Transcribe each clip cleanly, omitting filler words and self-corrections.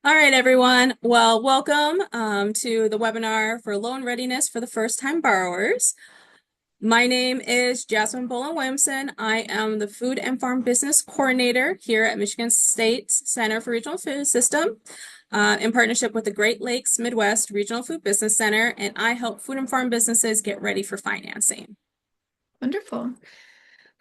All right, everyone. Well, welcome to the webinar for loan readiness for the first-time borrowers. My name is Jazmin Bolan-Williamson. I am the Food and Farm Business Coordinator here at Michigan State Center for Regional Food System in partnership with the Great Lakes Midwest Regional Food Business Center, and I help food and farm businesses get ready for financing. Wonderful.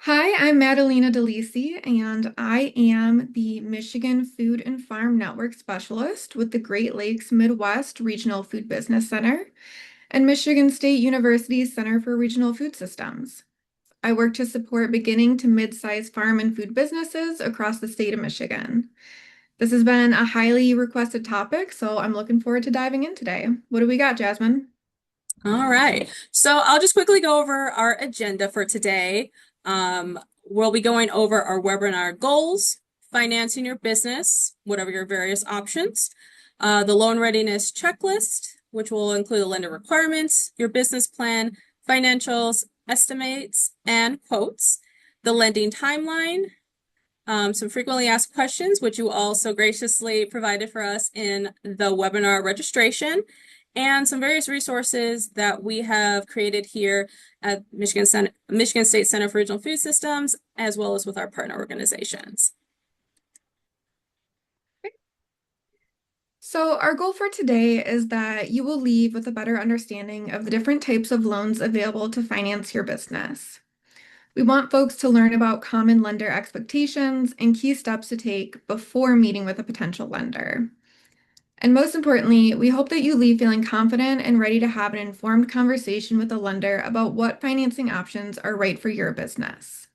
Hi, I'm Madelina DiLisi, and I am the Michigan Food and Farm Network Specialist with the Great Lakes Midwest Regional Food Business Center and Michigan State University's Center for Regional Food Systems. I work to support beginning to mid-sized farm and food businesses across the state of Michigan. This has been a highly requested topic, so I'm looking forward to diving in today. What do we got, Jazmin? All right. So I'll just quickly go over our agenda for today. We'll be going over our webinar goals, financing your business, whatever your various options, the loan readiness checklist, which will include the lender requirements, your business plan, financials, estimates, and quotes, the lending timeline, some frequently asked questions, which you also graciously provided for us in the webinar registration, and some various resources that we have created here at Michigan State Center for Regional Food Systems, as well as with our partner organizations. So our goal for today is that you will leave with a better understanding of the different types of loans available to finance your business. We want folks to learn about common lender expectations and key steps to take before meeting with a potential lender. And most importantly, we hope that you leave feeling confident and ready to have an informed conversation with a lender about what financing options are right for your business.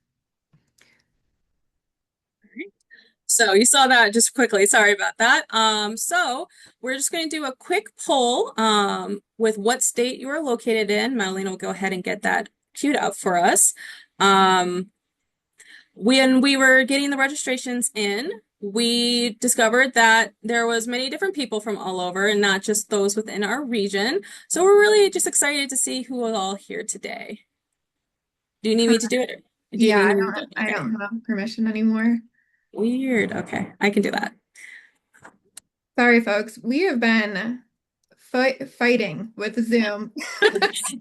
So you saw that just quickly. Sorry about that. So we're just going to do a quick poll with what state you are located in. Madelina will go ahead and get that queued up for us. When we were getting the registrations in, we discovered that there was many different people from all over and not just those within our region. So we're really just excited to see who is all here today. Do you need me to do it? Do you Yeah, need me to do it? I Okay. don't have permission anymore. Weird. Okay, I can do that. Sorry, folks. We have been fighting with Zoom.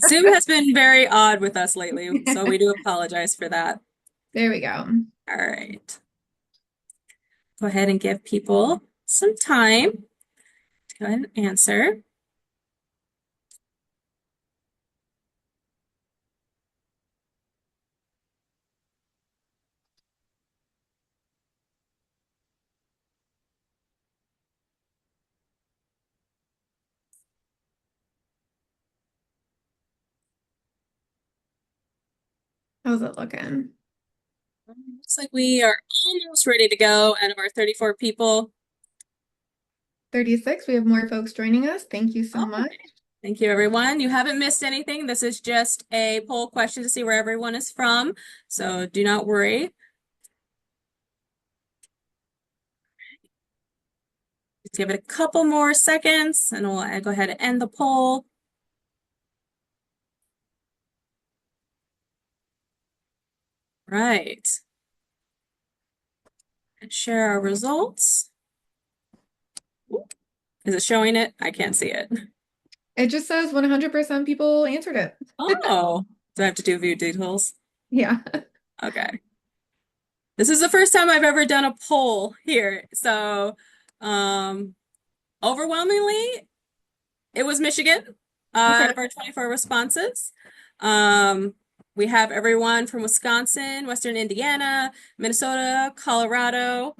Zoom has been very odd with us lately, so we do apologize for that. There we go. All right. Go ahead and give people some time to go ahead and answer. How's it looking? Looks like we are almost ready to go out of our 34 people. 36. We have more folks joining us. Thank you so Oh, much. thank you, everyone. You haven't missed anything. This is just a poll question to see where everyone is from, so do not worry. Just give it a couple more seconds, and we'll go ahead and end the poll. Right. And share our results. Is it showing it? I can't see it. It just says 100% people answered it. Oh, do I have to do view details? Yeah. Okay. This is the first time I've ever done a poll here. So, overwhelmingly, it was Michigan out Okay. of our 24 responses. We have everyone from Wisconsin, Western Indiana, Minnesota, Colorado.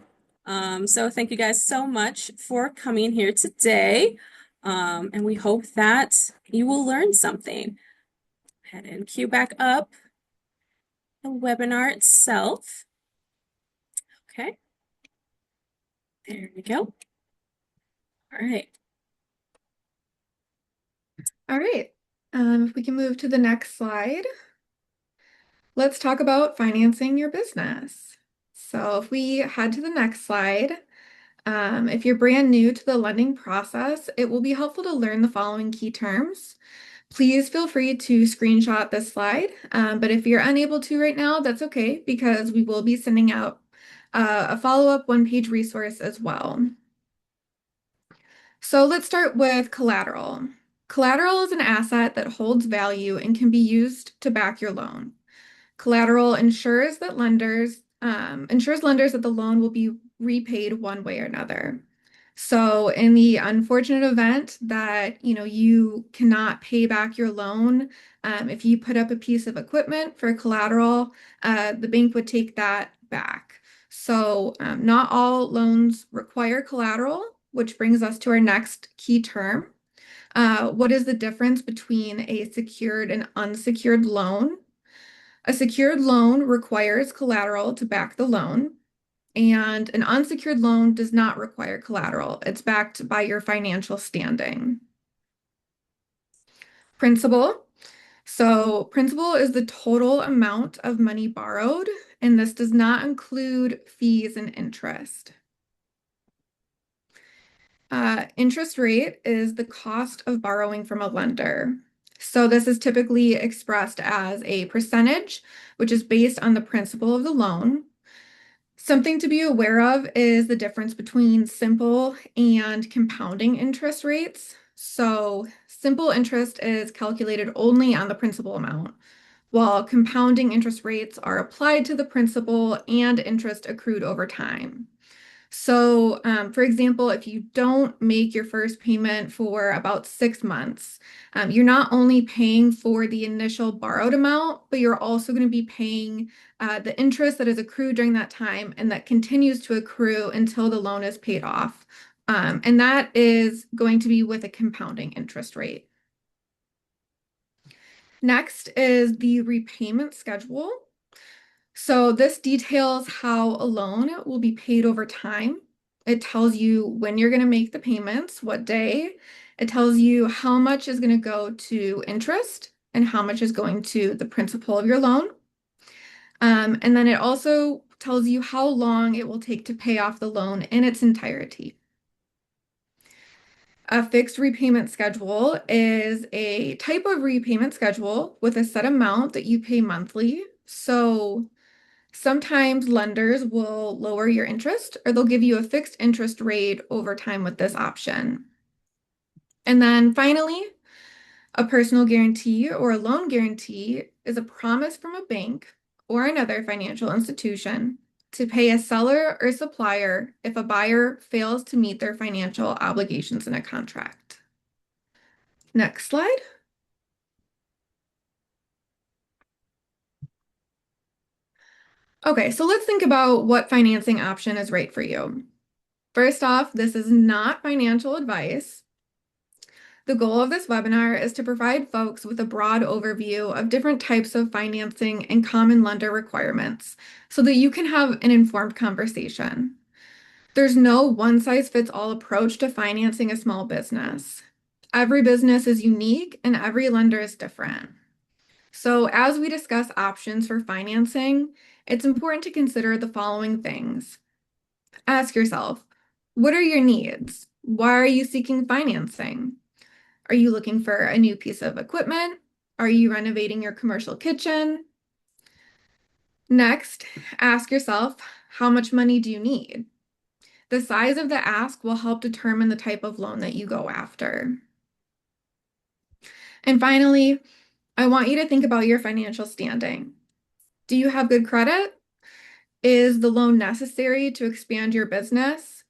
So thank you guys so much for coming here today. And we hope that you will learn something. Go ahead and cue back up the webinar itself. Okay. There we go. All right. All right. If we can move to the next slide, let's talk about financing your business. So if we head to the next slide, if you're brand new to the lending process, it will be helpful to learn the following key terms. Please feel free to screenshot this slide, but if you're unable to right now, that's okay because we will be sending out a follow-up one-page resource as well. So let's start with collateral. Collateral is an asset that holds value and can be used to back your loan. Collateral ensures lenders that the loan will be repaid one way or another. So in the unfortunate event that you cannot pay back your loan, if you put up a piece of equipment for collateral, the bank would take that back. So not all loans require collateral, which brings us to our next key term. What is the difference between a secured and unsecured loan? A secured loan requires collateral to back the loan, and an unsecured loan does not require collateral. It's backed by your financial standing. Principal. So, principal is the total amount of money borrowed, and this does not include fees and interest. Interest rate is the cost of borrowing from a lender. So this is typically expressed as a percentage, which is based on the principal of the loan. Something to be aware of is the difference between simple and compounding interest rates. So simple interest is calculated only on the principal amount, while compounding interest rates are applied to the principal and interest accrued over time. So, for example, if you don't make your first payment for about 6 months, you're not only paying for the initial borrowed amount, but you're also going to be paying the interest that is accrued during that time and that continues to accrue until the loan is paid off. And that is going to be with a compounding interest rate. Next is the repayment schedule. So this details how a loan will be paid over time. It tells you when you're going to make the payments, what day. It tells you how much is going to go to interest and how much is going to the principal of your loan. And then it also tells you how long it will take to pay off the loan in its entirety. A fixed repayment schedule is a type of repayment schedule with a set amount that you pay monthly. So sometimes lenders will lower your interest or they'll give you a fixed interest rate over time with this option. And then finally, a personal guarantee or a loan guarantee is a promise from a bank or another financial institution to pay a seller or supplier if a buyer fails to meet their financial obligations in a contract. Next slide. Okay, so let's think about what financing option is right for you. First off, this is not financial advice. The goal of this webinar is to provide folks with a broad overview of different types of financing and common lender requirements so that you can have an informed conversation. There's no one-size-fits-all approach to financing a small business. Every business is unique and every lender is different. So as we discuss options for financing, it's important to consider the following things. Ask yourself, what are your needs? Why are you seeking financing? Are you looking for a new piece of equipment? Are you renovating your commercial kitchen? Next, ask yourself, how much money do you need? The size of the ask will help determine the type of loan that you go after. And finally, I want you to think about your financial standing. Do you have good credit? Is the loan necessary to expand your business?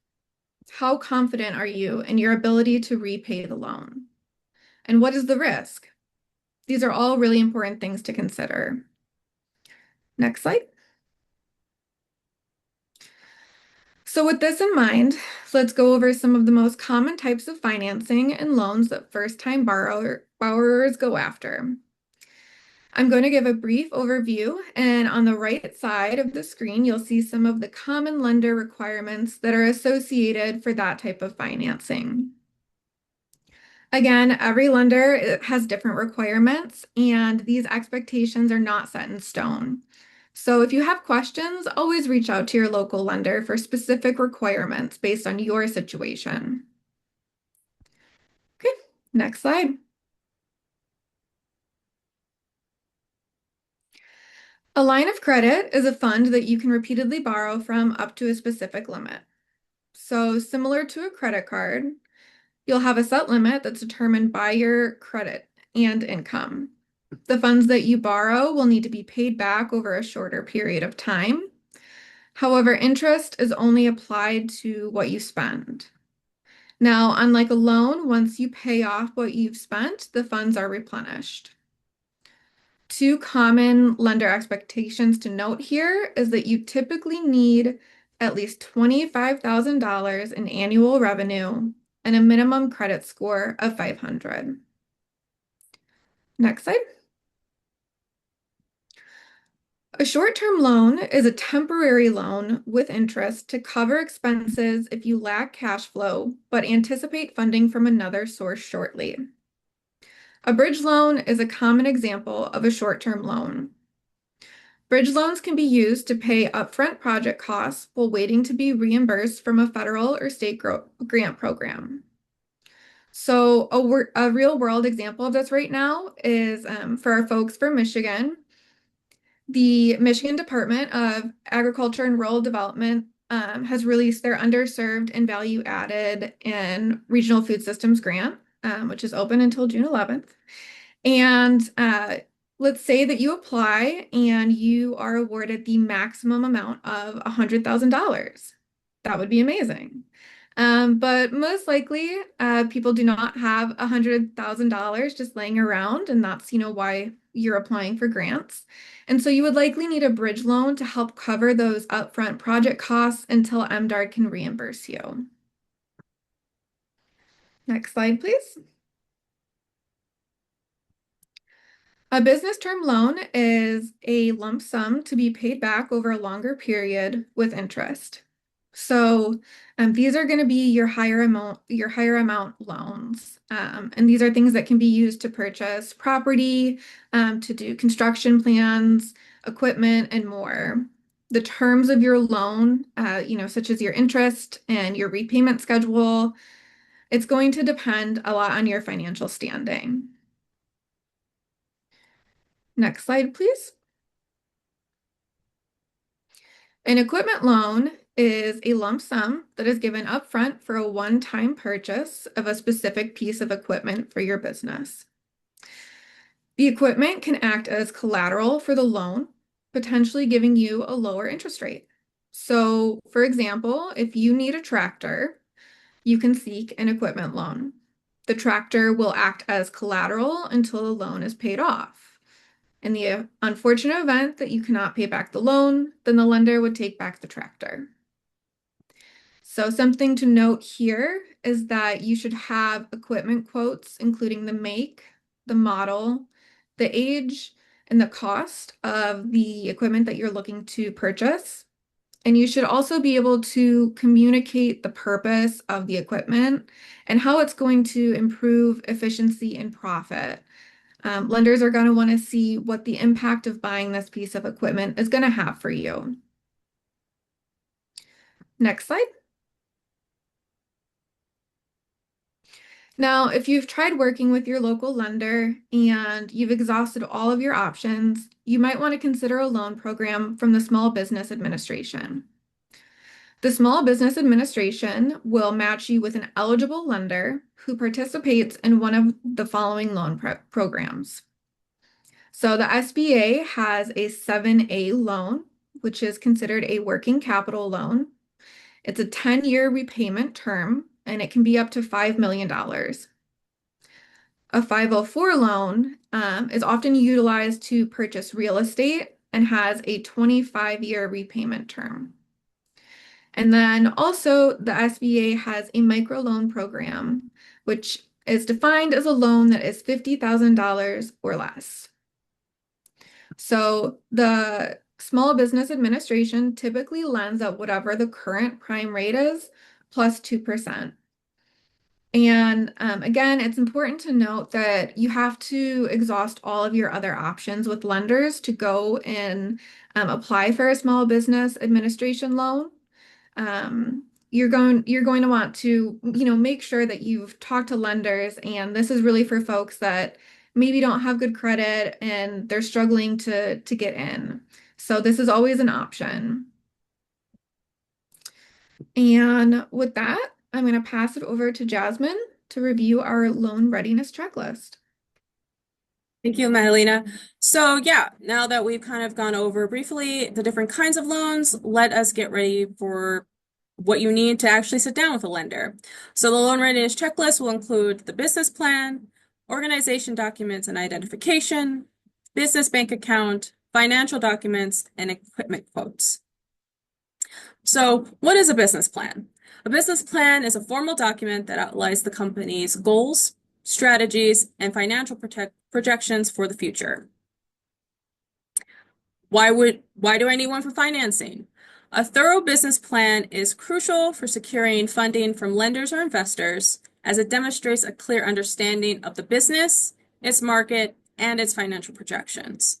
How confident are you in your ability to repay the loan? And what is the risk? These are all really important things to consider. Next slide. So with this in mind, let's go over some of the most common types of financing and loans that first-time borrowers go after. I'm going to give a brief overview, and on the right side of the screen, you'll see some of the common lender requirements that are associated for that type of financing. Again, every lender has different requirements, and these expectations are not set in stone. So if you have questions, always reach out to your local lender for specific requirements based on your situation. Okay, next slide. A line of credit is a fund that you can repeatedly borrow from up to a specific limit. So similar to a credit card, You'll have a set limit that's determined by your credit and income. The funds that you borrow will need to be paid back over a shorter period of time. However, interest is only applied to what you spend. Now, unlike a loan, once you pay off what you've spent, the funds are replenished. Two common lender expectations to note here is that you typically need at least $25,000 in annual revenue and a minimum credit score of 500. Next slide. A short-term loan is a temporary loan with interest to cover expenses if you lack cash flow, but anticipate funding from another source shortly. A bridge loan is a common example of a short-term loan. Bridge loans can be used to pay upfront project costs while waiting to be reimbursed from a federal or state grant program. So a real-world example of this right now is for our folks from Michigan. The Michigan Department of Agriculture and Rural Development has released their Underserved and Value Added and Regional Food Systems Grant, which is open until June 11th. And let's say that you apply and you are awarded the maximum amount of $100,000. That would be amazing. But most likely, people do not have $100,000 just laying around, and that's, why you're applying for grants. And so you would likely need a bridge loan to help cover those upfront project costs until MDARD can reimburse you. Next slide, please. A business term loan is a lump sum to be paid back over a longer period with interest. So these are going to be your higher amount loans. And these are things that can be used to purchase property, to do construction plans, equipment, and more. The terms of your loan, such as your interest and your repayment schedule, it's going to depend a lot on your financial standing. Next slide, please. An equipment loan is a lump sum that is given upfront for a one-time purchase of a specific piece of equipment for your business. The equipment can act as collateral for the loan, potentially giving you a lower interest rate. So, for example, if you need a tractor, you can seek an equipment loan. The tractor will act as collateral until the loan is paid off. In the unfortunate event that you cannot pay back the loan, then the lender would take back the tractor. So something to note here is that you should have equipment quotes, including the make, the model, the age, and the cost of the equipment that you're looking to purchase. And you should also be able to communicate the purpose of the equipment and how it's going to improve efficiency and profit. Lenders are going to want to see what the impact of buying this piece of equipment is going to have for you. Next slide. Now, if you've tried working with your local lender and you've exhausted all of your options, you might want to consider a loan program from the Small Business Administration. The Small Business Administration will match you with an eligible lender who participates in one of the following loan programs. So the SBA has a 7A loan, which is considered a working capital loan. It's a 10-year repayment term, and it can be up to $5 million. A 504 loan is often utilized to purchase real estate and has a 25-year repayment term. And then also the SBA has a microloan program, which is defined as a loan that is $50,000 or less. So the Small Business Administration typically lends at whatever the current prime rate is, plus 2%. And again, it's important to note that you have to exhaust all of your other options with lenders to go and apply for a Small Business Administration loan. You're going to want to, make sure that you've talked to lenders, and this is really for folks that maybe don't have good credit and they're struggling to get in. So this is always an option. And with that, I'm going to pass it over to Jazmin to review our loan readiness checklist. Thank you, Madelina. So yeah, now that we've kind of gone over briefly the different kinds of loans, let us get ready for what you need to actually sit down with a lender. So the loan readiness checklist will include the business plan, organization documents and identification, business bank account, financial documents, and equipment quotes. So what is a business plan? A business plan is a formal document that outlines the company's goals, strategies, and financial projections for the future. Why do I need one for financing? A thorough business plan is crucial for securing funding from lenders or investors, as it demonstrates a clear understanding of the business, its market, and its financial projections.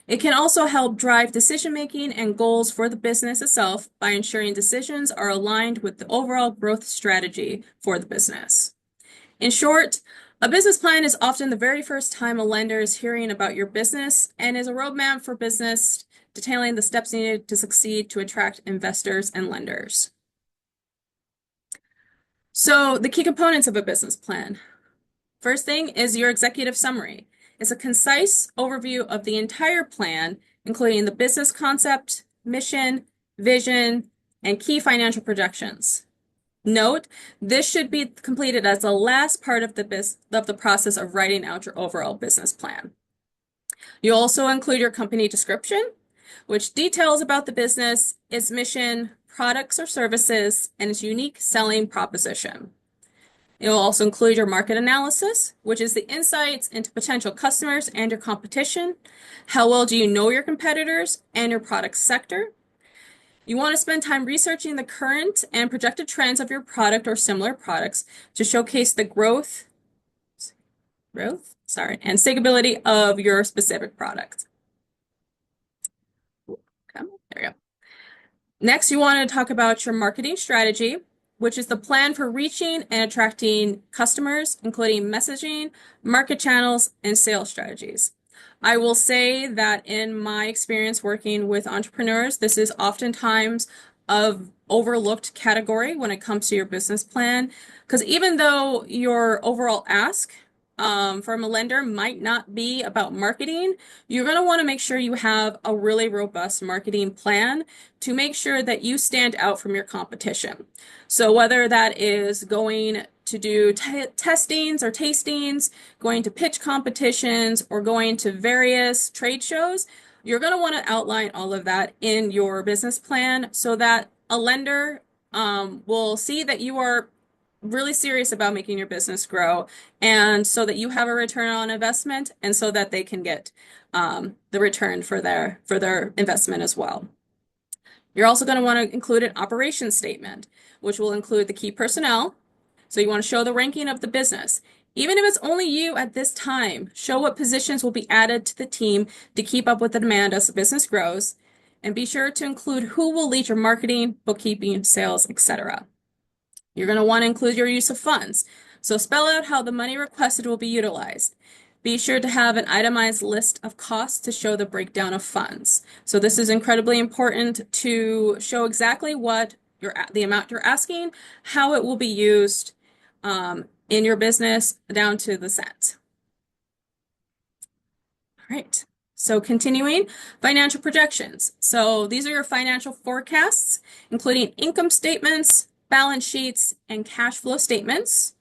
It can also help drive decision-making and goals for the business itself by ensuring decisions are aligned with the overall growth strategy for the business. In short, a business plan is often the very first time a lender is hearing about your business and is a roadmap for business detailing the steps needed to succeed to attract investors and lenders. So the key components of a business plan. First thing is your executive summary. It's a concise overview of the entire plan, including the business concept, mission, vision, and key financial projections. Note, this should be completed as the last part of the process of writing out your overall business plan. You'll also include your company description, which details about the business, its mission, products or services, and its unique selling proposition. It will also include your market analysis, which is the insights into potential customers and your competition. How well do you know your competitors and your product sector? You want to spend time researching the current and projected trends of your product or similar products to showcase the growth, and stability of your specific product. Okay, there we go. Next, you want to talk about your marketing strategy, which is the plan for reaching and attracting customers, including messaging, market channels, and sales strategies. I will say that in my experience working with entrepreneurs, this is oftentimes of overlooked category when it comes to your business plan, because even though your overall ask from a lender might not be about marketing, you're going to want to make sure you have a really robust marketing plan to make sure that you stand out from your competition. So whether that is going to do testings or tastings, going to pitch competitions, or going to various trade shows, you're going to want to outline all of that in your business plan so that a lender will see that you are really serious about making your business grow, and so that you have a return on investment, and so that they can get the return for their investment as well. You're also going to want to include an operations statement, which will include the key personnel. So you want to show the ranking of the business. Even if it's only you at this time, show what positions will be added to the team to keep up with the demand as the business grows, and be sure to include who will lead your marketing, bookkeeping, sales, etc. You're going to want to include your use of funds. So spell out how the money requested will be utilized. Be sure to have an itemized list of costs to show the breakdown of funds. So this is incredibly important to show exactly what the amount you're asking, how it will be used in your business down to the cent. All right. So continuing, financial projections. So these are your financial forecasts, including income statements, balance sheets, and cash flow statements.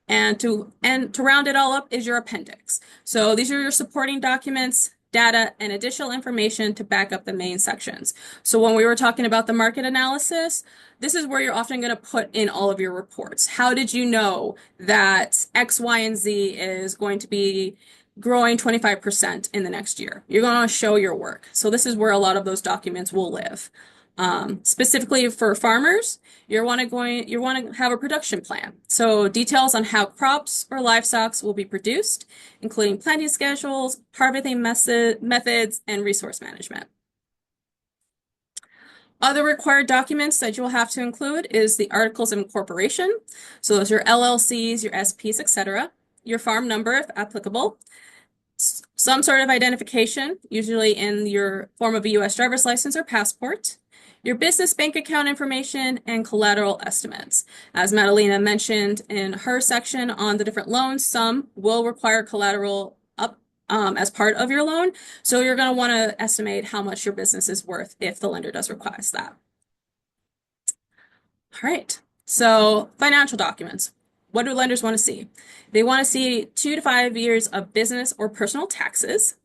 And to round it all up is your appendix. So these are your supporting documents, data, and additional information to back up the main sections. So when we were talking about the market analysis, this is where you're often going to put in all of your reports. How did you know that X, Y, and Z is going to be growing 25% in the next year? You're going to show your work. So this is where a lot of those documents will live. Specifically for farmers, you want to have a production plan. So details on how crops or livestock will be produced, including planting schedules, harvesting methods, and resource management. Other required documents that you'll have to include is the articles of incorporation. So those are your LLCs, your SPs, etc. Your farm number if applicable. some sort of identification, usually in your form of a U.S. driver's license or passport, your business bank account information, and collateral estimates. As Madelina mentioned in her section on the different loans, some will require collateral up as part of your loan. So you're going to want to estimate how much your business is worth if the lender does request that. All right. So financial documents. What do lenders want to see? They want to see 2 to 5 years of business or personal taxes,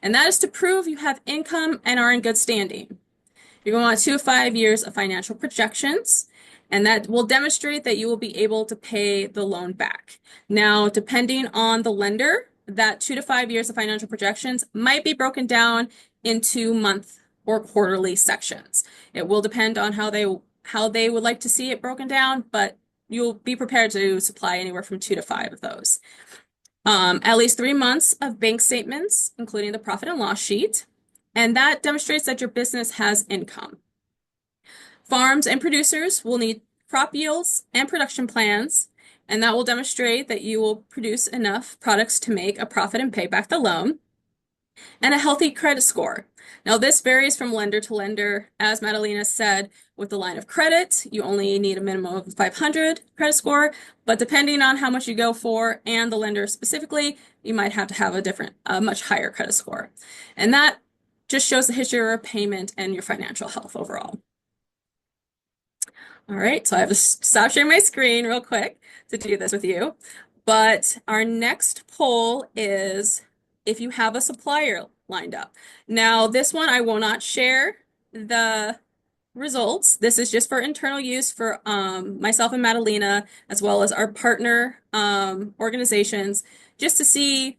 and that is to prove you have income and are in good standing. You're going to want 2 to 5 years of financial projections, and that will demonstrate that you will be able to pay the loan back. Now, depending on the lender, that 2 to 5 years of financial projections might be broken down into month or quarterly sections. It will depend on how they would like to see it broken down, but you'll be prepared to supply anywhere from 2 to 5 of those. At least 3 months of bank statements, including the profit and loss sheet, and that demonstrates that your business has income. Farms and producers will need crop yields and production plans, and that will demonstrate that you will produce enough products to make a profit and pay back the loan, and a healthy credit score. Now, this varies from lender to lender. As Madelina said, with the line of credit, you only need a minimum of 500 credit score, but depending on how much you go for and the lender specifically, you might have to have a much higher credit score. And that just shows the history of your payment and your financial health overall. All right, so I have to stop sharing my screen real quick to do this with you. But our next poll is if you have a supplier lined up. Now, this one I will not share the results. This is just for internal use for myself and Madelina, as well as our partner organizations, just to see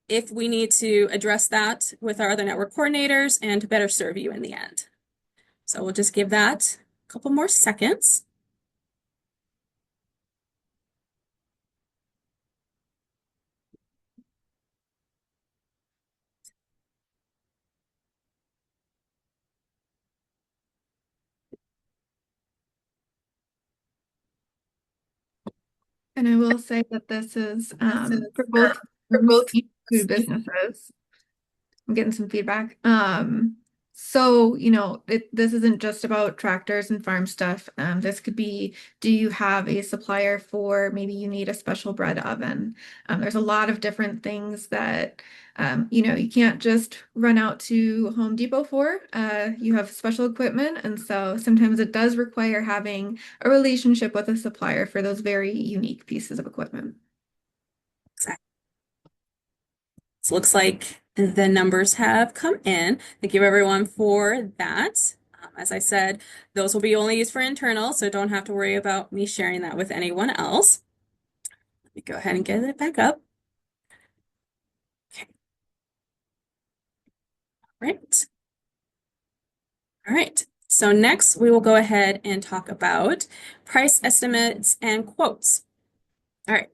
if we need to address that with our other network coordinators and to better serve you in the end. So we'll just give that a couple more seconds. And I will say that this is for For both farms both. and food businesses. I'm getting some feedback. So, this isn't just about tractors and farm stuff. This could be, do you have a supplier for maybe you need a special bread oven? There's a lot of different things that, you can't just run out to Home Depot for. You have special equipment, and so sometimes it does require having a relationship with a supplier for those very unique pieces of equipment. Exactly. So looks like the numbers have come in. Thank you everyone for that. As I said, those will be only used for internal, so don't have to worry about me sharing that with anyone else. Let me go ahead and get it back up. Okay. All right. All right. So next we will go ahead and talk about price estimates and quotes. All right.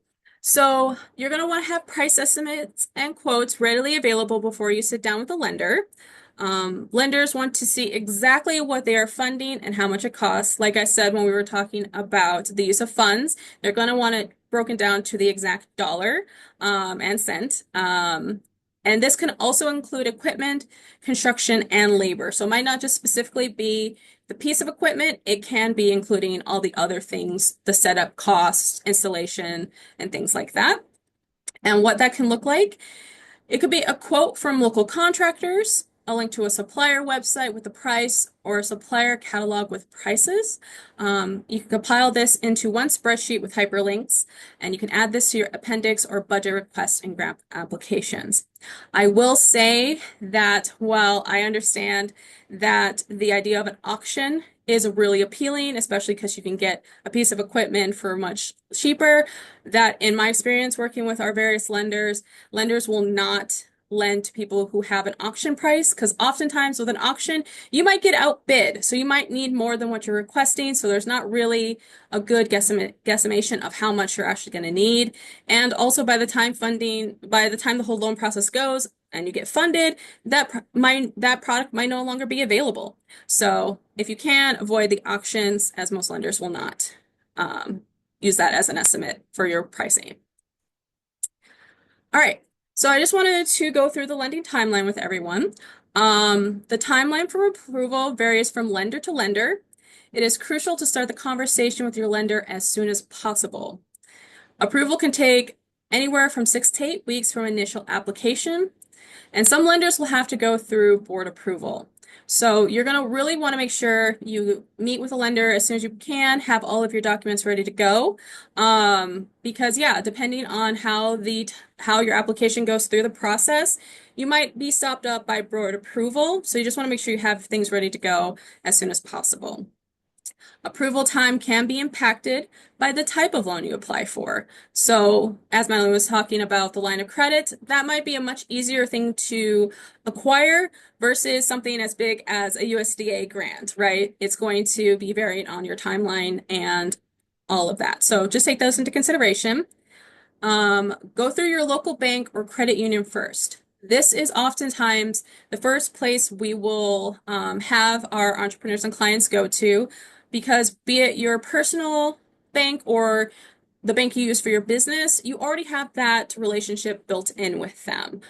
So you're going to want to have price estimates and quotes readily available before you sit down with the lender. Lenders want to see exactly what they are funding and how much it costs. Like I said, when we were talking about the use of funds, they're going to want it broken down to the exact dollar and cent. And this can also include equipment, construction, and labor. So it might not just specifically be the piece of equipment, it can be including all the other things, the setup costs, installation, and things like that. And what that can look like, it could be a quote from local contractors, a link to a supplier website with the price, or a supplier catalog with prices. You can compile this into one spreadsheet with hyperlinks, and you can add this to your appendix or budget requests and grant applications. I will say that while I understand that the idea of an auction is really appealing, especially because you can get a piece of equipment for much cheaper, that in my experience working with our various lenders, lenders will not lend to people who have an auction price, because oftentimes with an auction, you might get outbid. So you might need more than what you're requesting. So there's not really a good guesstimation of how much you're actually going to need. And also by the time the whole loan process goes and you get funded, that product might no longer be available. So if you can, avoid the auctions, as most lenders will not use that as an estimate for your pricing. All right. So I just wanted to go through the lending timeline with everyone. The timeline for approval varies from lender to lender. It is crucial to start the conversation with your lender as soon as possible. Approval can take anywhere from 6 to 8 weeks from initial application, and some lenders will have to go through board approval. So you're going to really want to make sure you meet with a lender as soon as you can, have all of your documents ready to go. Because yeah, depending on how your application goes through the process, you might be stopped up by board approval. So you just want to make sure you have things ready to go as soon as possible. Approval time can be impacted by the type of loan you apply for. So, as Madeline was talking about the line of credit, that might be a much easier thing to acquire versus something as big as a USDA grant, right? It's going to be variant on your timeline and all of that. So, just take those into consideration. Go through your local bank or credit union first. This is oftentimes the first place we will have our entrepreneurs and clients go to because be it your personal bank or the bank you use for your business, you already have that relationship built in with them.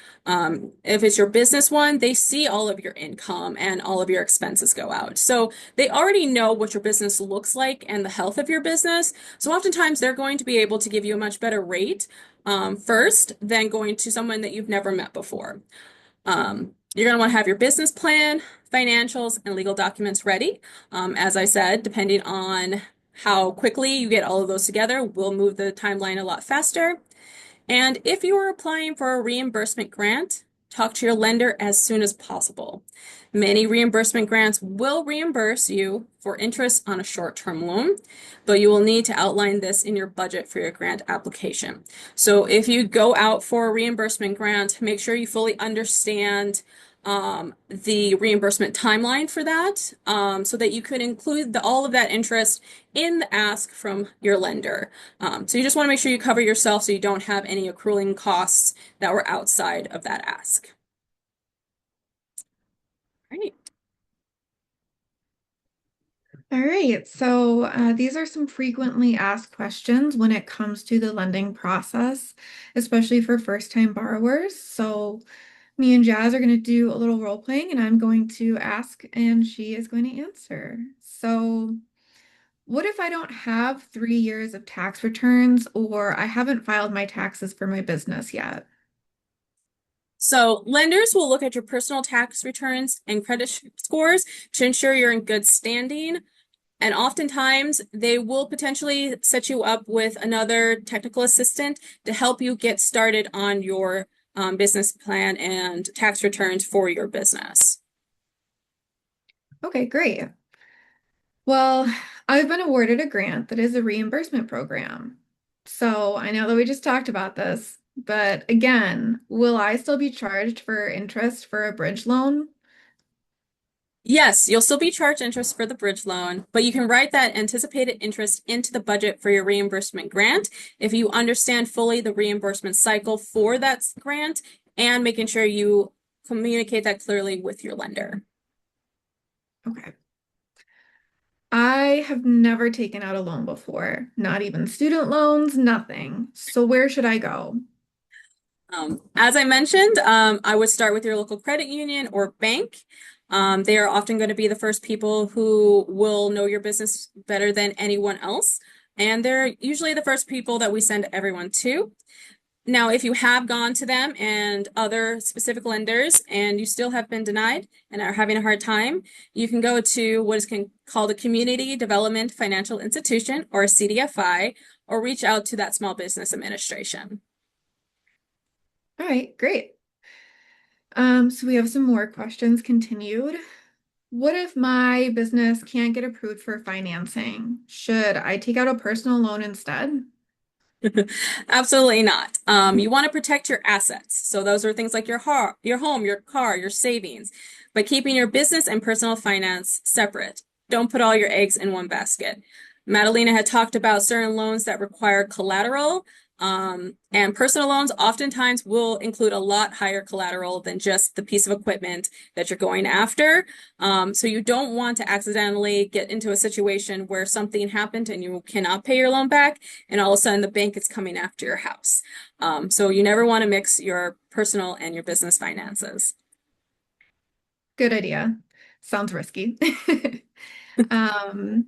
If it's your business one, they see all of your income and all of your expenses go out. So they already know what your business looks like and the health of your business. So oftentimes they're going to be able to give you a much better rate first than going to someone that you've never met before. You're going to want to have your business plan, financials, and legal documents ready. As I said, depending on how quickly you get all of those together will move the timeline a lot faster. And if you are applying for a reimbursement grant, talk to your lender as soon as possible. Many reimbursement grants will reimburse you for interest on a short-term loan, but you will need to outline this in your budget for your grant application. So if you go out for a reimbursement grant, make sure you fully understand the reimbursement timeline for that, so that you could include all of that interest in the ask from your lender. So you just want to make sure you cover yourself so you don't have any accruing costs that were outside of that ask. All right. All right, so these are some frequently asked questions when it comes to the lending process, especially for first-time borrowers. So me and Jazz are going to do a little role playing, and I'm going to ask, and she is going to answer. So, what if I don't have 3 years of tax returns, or I haven't filed my taxes for my business yet? So lenders will look at your personal tax returns and credit scores to ensure you're in good standing. And oftentimes they will potentially set you up with another technical assistant to help you get started on your business plan and tax returns for your business. Okay, great. Well, I've been awarded a grant that is a reimbursement program. So I know that we just talked about this, but again, will I still be charged for interest for a bridge loan? Yes, you'll still be charged interest for the bridge loan, but you can write that anticipated interest into the budget for your reimbursement grant if you understand fully the reimbursement cycle for that grant and making sure you communicate that clearly with your lender. Okay. I have never taken out a loan before, not even student loans, nothing. So where should I go? As I mentioned, I would start with your local credit union or bank. They are often going to be the first people who will know your business better than anyone else. And they're usually the first people that we send everyone to. Now, if you have gone to them and other specific lenders and you still have been denied and are having a hard time, you can go to what is called a Community Development Financial Institution or a CDFI, or reach out to that Small Business Administration. All right, great. So we have some more questions continued. What if my business can't get approved for financing? Should I take out a personal loan instead? Absolutely not. You want to protect your assets. So those are things like your home, your car, your savings, but keeping your business and personal finance separate. Don't put all your eggs in one basket. Madelina had talked about certain loans that require collateral, and personal loans oftentimes will include a lot higher collateral than just the piece of equipment that you're going after. So you don't want to accidentally get into a situation where something happened and you cannot pay your loan back, and all of a sudden the bank is coming after your house. So you never want to mix your personal and your business finances. Good idea. Sounds risky. Um,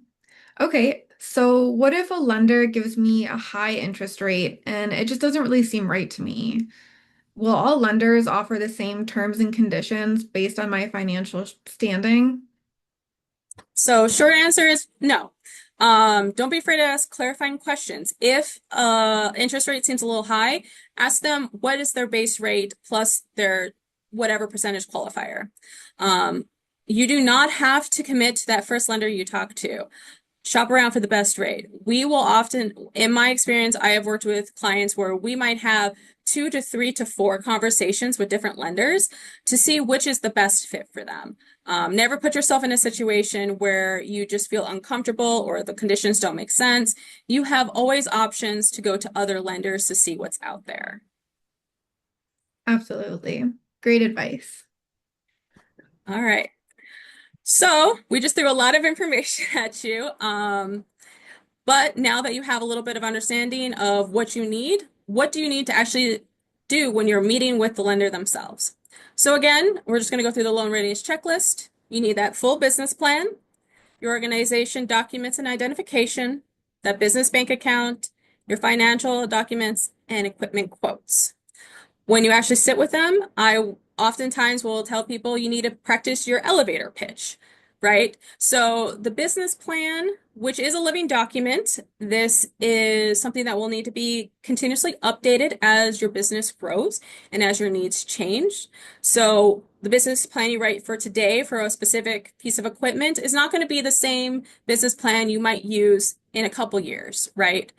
okay, so what if a lender gives me a high interest rate and it just doesn't really seem right to me? Will all lenders offer the same terms and conditions based on my financial standing? So short answer is no. Don't be afraid to ask clarifying questions. If interest rate seems a little high, ask them what is their base rate plus their whatever percentage qualifier. Um, you do not have to commit to that first lender you talk to. Shop around for the best rate. We will often, in my experience, I have worked with clients where we might have 2 to 3 to 4 conversations with different lenders to see which is the best fit for them. Never put yourself in a situation where you just feel uncomfortable or the conditions don't make sense. You have always options to go to other lenders to see what's out there. Absolutely. Great advice. All right. So we just threw a lot of information at you. But now that you have a little bit of understanding of what you need, what do you need to actually do when you're meeting with the lender themselves? So again, we're just going to go through the loan readiness checklist. You need that full business plan, your organization documents and identification, that business bank account, your financial documents, and equipment quotes. When you actually sit with them, I oftentimes will tell people you need to practice your elevator pitch, right? So the business plan, which is a living document, this is something that will need to be continuously updated as your business grows and as your needs change. So the business plan you write for today for a specific piece of equipment is not going to be the same business plan you might use in a couple years, right?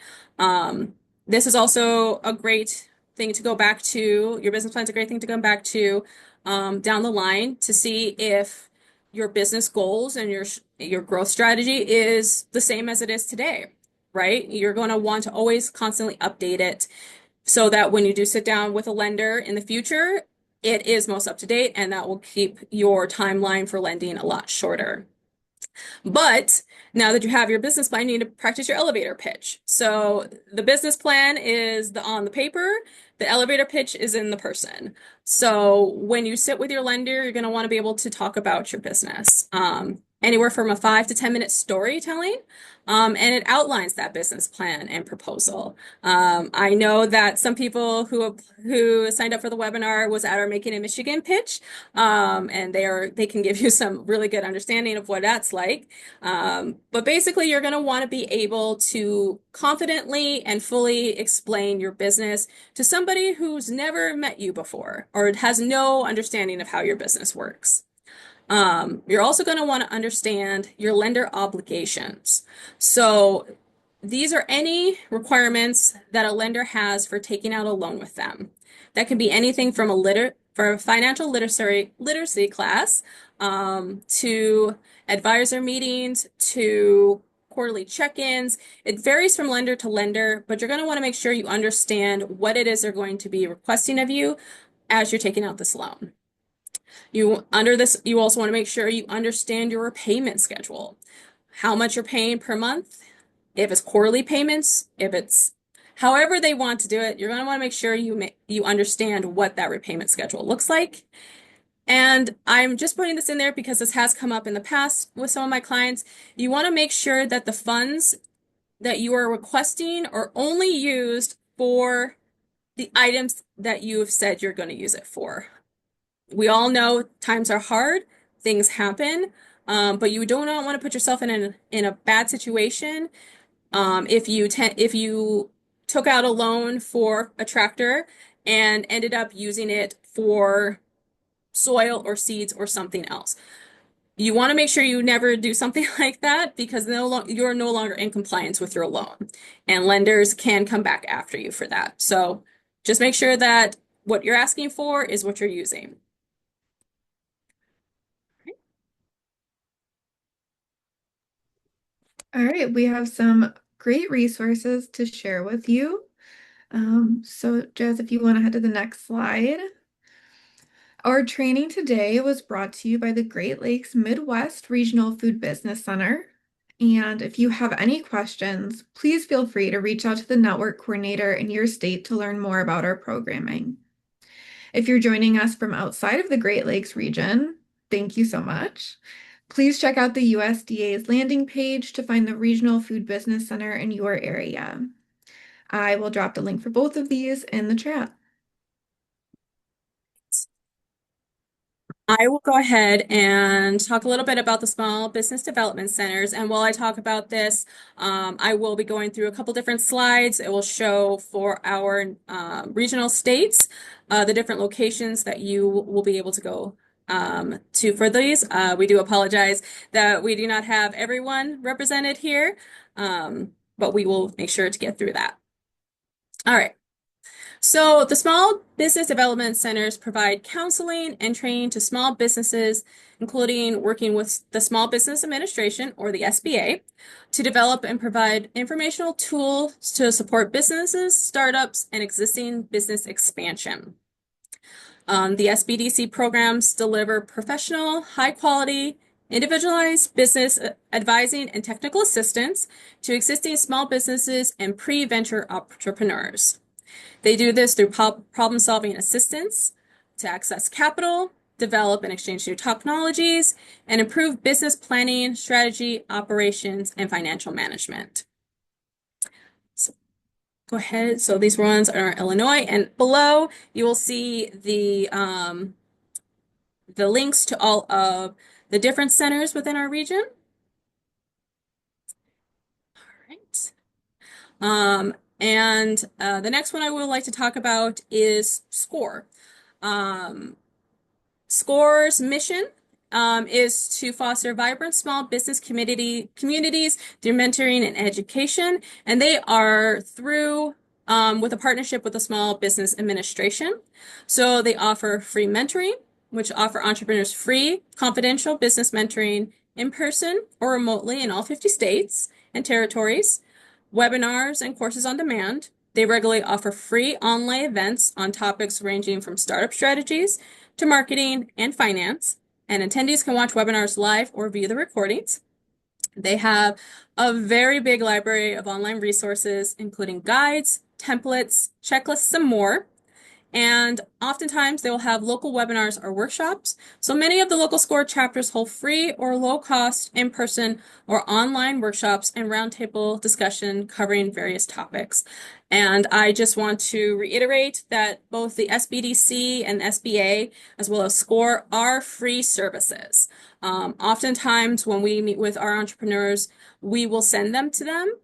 This is also a great thing to go back to. Your business plan is a great thing to come back to down the line to see if your business goals and your growth strategy is the same as it is today, right? You're going to want to always constantly update it so that when you do sit down with a lender in the future, it is most up to date, and that will keep your timeline for lending a lot shorter. But now that you have your business plan, you need to practice your elevator pitch. So the business plan is on the paper, the elevator pitch is in the person. So when you sit with your lender, you're going to want to be able to talk about your business. Anywhere from a 5 to 10 minute storytelling, and it outlines that business plan and proposal. I know that some people who signed up for the webinar was at our Making in Michigan pitch, and they can give you some really good understanding of what that's like. But basically, you're going to want to be able to confidently and fully explain your business to somebody who's never met you before or has no understanding of how your business works. You're also going to want to understand your lender obligations. So these are any requirements that a lender has for taking out a loan with them. That can be anything from for a financial literacy class, to advisor meetings, to quarterly check-ins. It varies from lender to lender, but you're going to want to make sure you understand what it is they're going to be requesting of you as you're taking out this loan. You also want to make sure you understand your repayment schedule, how much you're paying per month, if it's quarterly payments, if it's however they want to do it, you're going to want to make sure you understand what that repayment schedule looks like. And I'm just putting this in there because this has come up in the past with some of my clients. You want to make sure that the funds that you are requesting are only used for the items that you have said you're going to use it for. We all know times are hard, things happen, but you do not want to put yourself in a bad situation. If you took out a loan for a tractor and ended up using it for soil or seeds or something else. You want to make sure you never do something like that because you're no longer in compliance with your loan, and lenders can come back after you for that. So just make sure that what you're asking for is what you're using. All right, we have some great resources to share with you. Jazz, if you want to head to the next slide. Our training today was brought to you by the Great Lakes Midwest Regional Food Business Center. And if you have any questions, please feel free to reach out to the network coordinator in your state to learn more about our programming. If you're joining us from outside of the Great Lakes region, thank you so much. Please check out the USDA's landing page to find the Regional Food Business Center in your area. I will drop the link for both of these in the chat. I will go ahead and talk a little bit about the small business development centers. And while I talk about this, I will be going through a couple different slides. It will show for our regional states the different locations that you will be able to go to for these. We do apologize that we do not have everyone represented here, but we will make sure to get through that. All right. So the small business development centers provide counseling and training to small businesses, including working with the Small Business Administration or the SBA to develop and provide informational tools to support businesses, startups, and existing business expansion. The SBDC programs deliver professional, high quality, individualized business advising and technical assistance to existing small businesses and pre-venture entrepreneurs. They do this through problem-solving assistance to access capital, develop and exchange new technologies, and improve business planning, strategy, operations, and financial management. So go ahead. So these ones are Illinois, and below you will see the links to all of the different centers within our region. All right. The next one I would like to talk about is SCORE. SCORE's mission is to foster vibrant small business communities through mentoring and education, and they are through with a partnership with the Small Business Administration. So they offer free mentoring, which offer entrepreneurs free, confidential business mentoring in person or remotely in all 50 states and territories, webinars and courses on demand. They regularly offer free online events on topics ranging from startup strategies to marketing and finance, and attendees can watch webinars live or view the recordings. They have a very big library of online resources, including guides, templates, checklists, and more. And oftentimes they will have local webinars or workshops. So many of the local SCORE chapters hold free or low cost in-person or online workshops and roundtable discussion covering various topics. And I just want to reiterate that both the SBDC and SBA, as well as SCORE, are free services. Oftentimes when we meet with our entrepreneurs, we will send them to them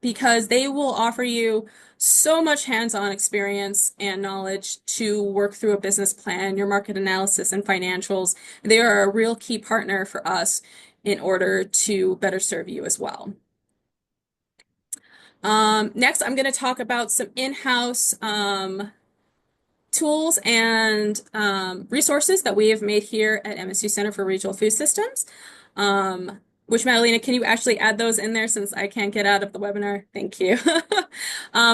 because they will offer you so much hands-on experience and knowledge to work through a business plan, your market analysis, and financials. They are a real key partner for us in order to better serve you as well. Next, I'm going to talk about some in-house tools and resources that we have made here at MSU Center for Regional Food Systems. Which, Madelina, can you actually add those in there since I can't get out of the webinar? Thank you.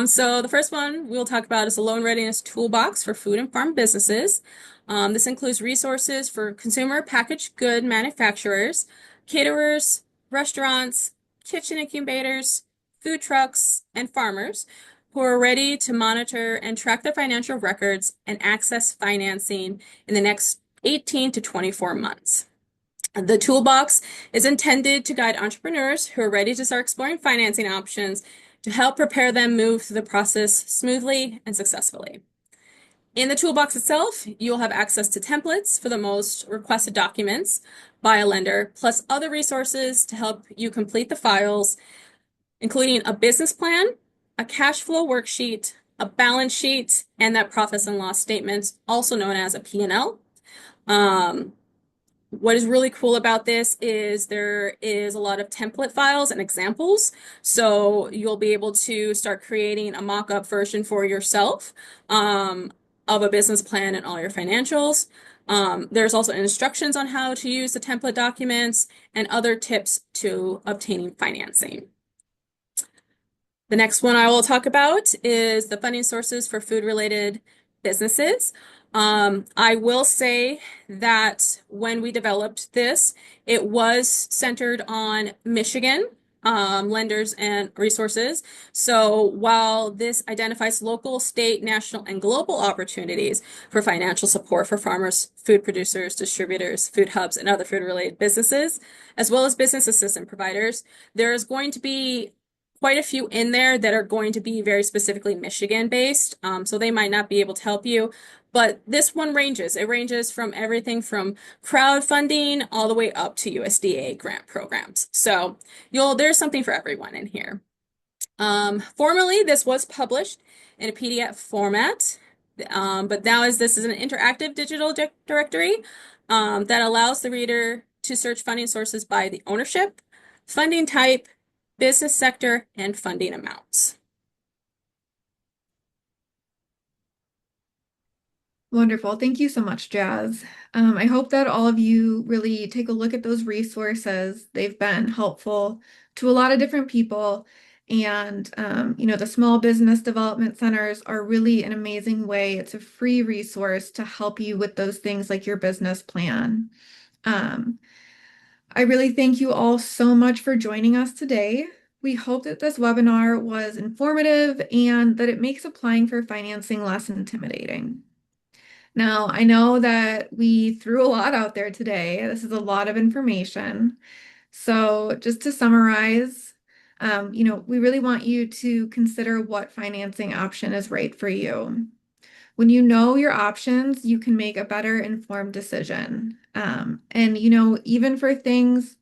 So the first one we'll talk about is the Loan Readiness Toolbox for Food and Farm Businesses. This includes resources for consumer packaged good manufacturers, caterers, restaurants, kitchen incubators, food trucks, and farmers who are ready to monitor and track their financial records and access financing in the next 18 to 24 months. The toolbox is intended to guide entrepreneurs who are ready to start exploring financing options to help prepare them move through the process smoothly and successfully. In the toolbox itself, you'll have access to templates for the most requested documents by a lender, plus other resources to help you complete the files, including a business plan, a cash flow worksheet, a balance sheet, and that profit and loss statement, also known as a P&L. What is really cool about this is there is a lot of template files and examples. So you'll be able to start creating a mock-up version for yourself of a business plan and all your financials. There's also instructions on how to use the template documents and other tips to obtaining financing. The next one I will talk about is the funding sources for food-related businesses. I will say that when we developed this, it was centered on Michigan lenders and resources. So while this identifies local, state, national, and global opportunities for financial support for farmers, food producers, distributors, food hubs, and other food-related businesses, as well as business assistant providers, there is going to be quite a few in there that are going to be very specifically Michigan based. So they might not be able to help you. But this one ranges. It ranges from everything from crowdfunding all the way up to USDA grant programs. So there's something for everyone in here. Formerly, this was published in a PDF format, but now this is an interactive digital directory that allows the reader to search funding sources by the ownership, funding type, business sector, and funding amounts. Wonderful. Thank you so much, Jazz. I hope that all of you really take a look at those resources. They've been helpful to a lot of different people. And, the small business development centers are really an amazing way. It's a free resource to help you with those things like your business plan. Um, I really thank you all so much for joining us today. We hope that this webinar was informative and that it makes applying for financing less intimidating. Now, I know that we threw a lot out there today. This is a lot of information. So just to summarize, we really want you to consider what financing option is right for you. When you know your options, you can make a better informed decision. Even for things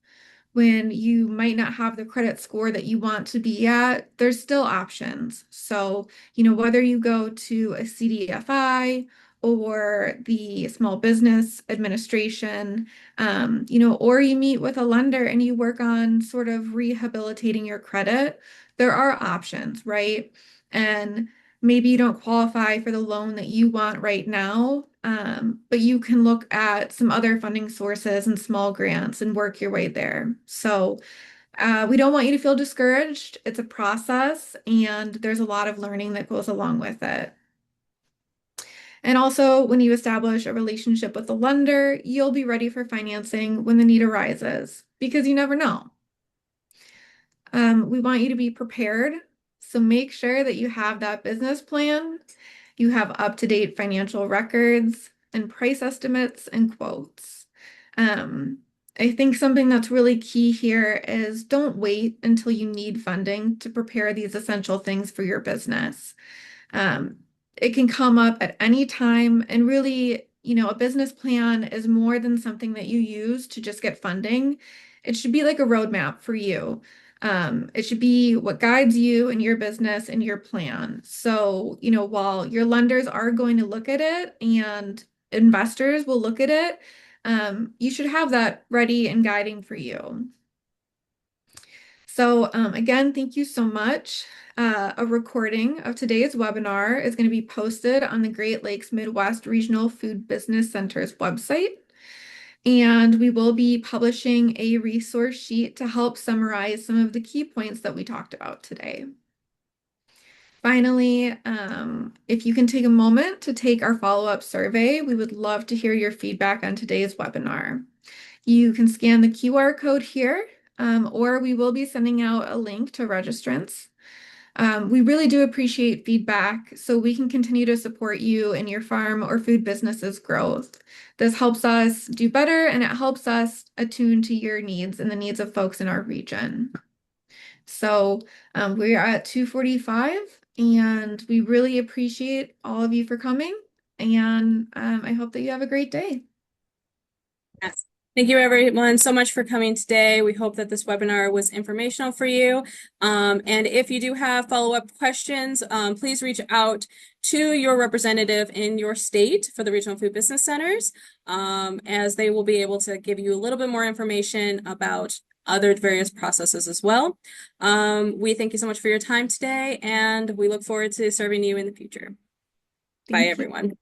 when you might not have the credit score that you want to be at, there's still options. So, whether you go to a CDFI or the Small Business Administration, or you meet with a lender and you work on sort of rehabilitating your credit, there are options, right? And maybe you don't qualify for the loan that you want right now, but you can look at some other funding sources and small grants and work your way there. So we don't want you to feel discouraged. It's a process, and there's a lot of learning that goes along with it. And also, when you establish a relationship with the lender, you'll be ready for financing when the need arises, because you never know. We want you to be prepared. So make sure that you have that business plan, you have up-to-date financial records and price estimates and quotes. I think something that's really key here is don't wait until you need funding to prepare these essential things for your business. It can come up at any time, and really, a business plan is more than something that you use to just get funding. It should be like a roadmap for you. It should be what guides you and your business and your plan. So, while your lenders are going to look at it and investors will look at it, you should have that ready and guiding for you. So again, thank you so much. A recording of today's webinar is going to be posted on the Great Lakes Midwest Regional Food Business Center's website. And we will be publishing a resource sheet to help summarize some of the key points that we talked about today. Finally, if you can take a moment to take our follow-up survey, we would love to hear your feedback on today's webinar. You can scan the QR code here, or we will be sending out a link to registrants. We really do appreciate feedback so we can continue to support you in your farm or food business's growth. This helps us do better, and it helps us attune to your needs and the needs of folks in our region. So we are at 2:45, and we really appreciate all of you for coming, and I hope that you have a great day. Yes. Thank you everyone so much for coming today. We hope that this webinar was informational for you. And if you do have follow-up questions, please reach out to your representative in your state for the regional food business centers, as they will be able to give you a little bit more information about other various processes as well. We thank you so much for your time today, and we look forward to serving you in the future. Bye, everyone.